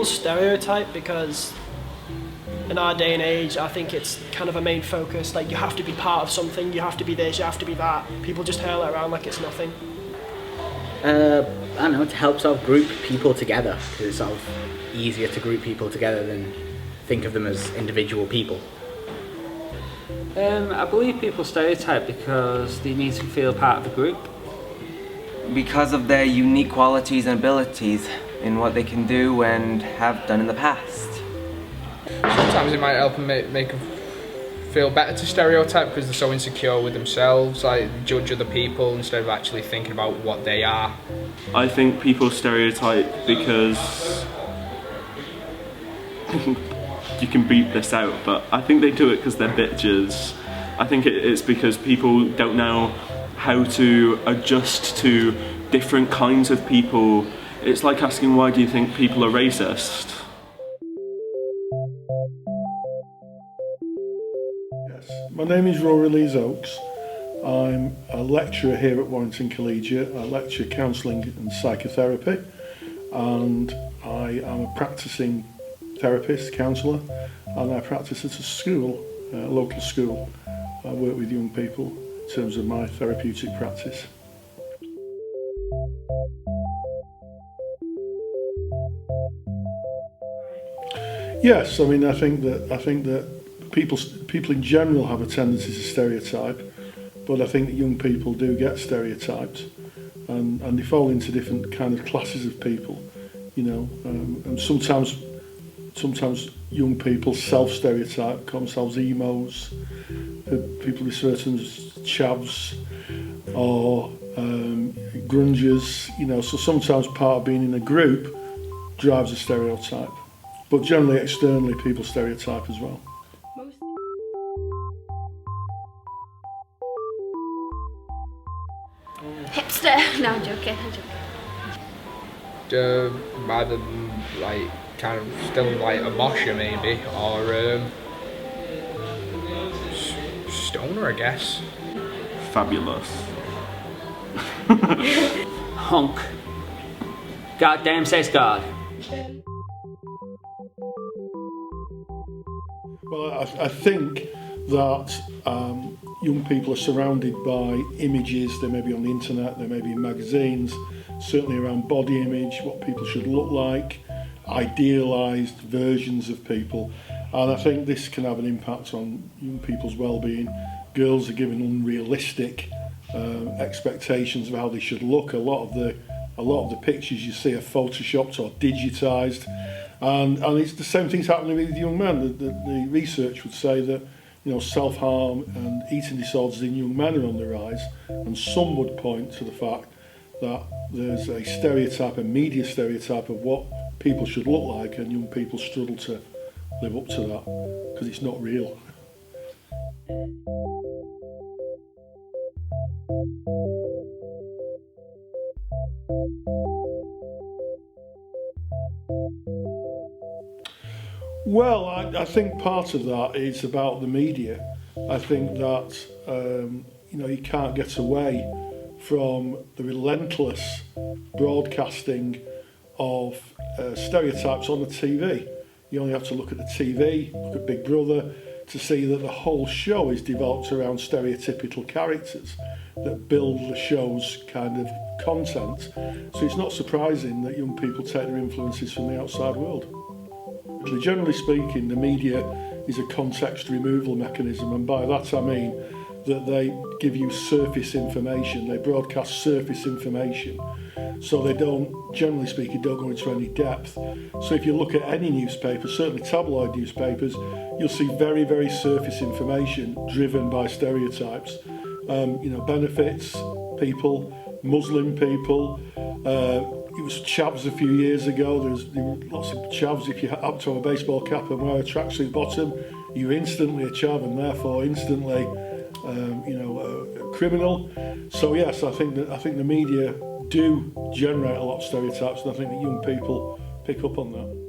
people stereotype because in our day and age, I think it's kind of a main focus. Like, you have to be part of something, you have to be this, you have to be that. People just hurl it around like it's nothing. I don't know, to help sort of group people together, because it's sort of easier to group people together than think of them as individual people. I believe people stereotype because they need to feel part of the group. Because of their unique qualities and abilities in what they can do and have done in the past. Sometimes it might help them make them feel better to stereotype because they're so insecure with themselves, like judge other people instead of actually thinking about what they are. I think people stereotype because you can beat this out, but I think they do it because they're bitches. I think it's because people don't know how to adjust to different kinds of people. It's like asking, why do you think people are racist? Yes, my name is Rory Lees Oakes. I'm a lecturer here at Warrington Collegiate. I lecture counselling and psychotherapy, and I am a practising therapist, counsellor, and I practice at a school, a local school. I work with young people in terms of my therapeutic practice. Yes, I mean, I think that people in general have a tendency to stereotype, but I think that young people do get stereotyped, and they fall into different kind of classes of people, you know, and sometimes young people self-stereotype, call themselves emos, people refer to them as chavs or grungers, you know, so sometimes part of being in a group drives a stereotype, but generally externally people stereotype as well. Hipster. No, I'm joking. Either like kind of still like a mosher maybe, or stoner, I guess. Fabulous. Honk. Goddamn says God. Well, I think that young people are surrounded by images. They may be on the internet, they may be in magazines, certainly around body image, what people should look like, idealised versions of people, and I think this can have an impact on young people's well-being. Girls are given unrealistic expectations of how they should look. A lot of the pictures you see are photoshopped or digitised, and it's the same thing's happening with young men. The research would say that, you know, self-harm and eating disorders in young men are on the rise, and some would point to the fact that there's a stereotype, a media stereotype of what people should look like, and young people struggle to live up to that because it's not real. Well, I think part of that is about the media. I think that you know, you can't get away from the relentless broadcasting of stereotypes on the TV. You only have to look at the TV, look at Big Brother, to see that the whole show is developed around stereotypical characters that build the show's kind of content. So it's not surprising that young people take their influences from the outside world. Generally speaking, the media is a context removal mechanism, and by that I mean that they give you surface information, they broadcast surface information, so they don't, generally speaking, don't go into any depth. So if you look at any newspaper, certainly tabloid newspapers, you'll see very, very surface information driven by stereotypes. You know, benefits, people, Muslim people. It was chavs a few years ago. There were lots of chavs. If you happen to have a baseball cap and wear a tracksuit bottom, you're instantly a chav and therefore instantly, you know, a criminal. So yes, I think the media do generate a lot of stereotypes, and I think that young people pick up on that.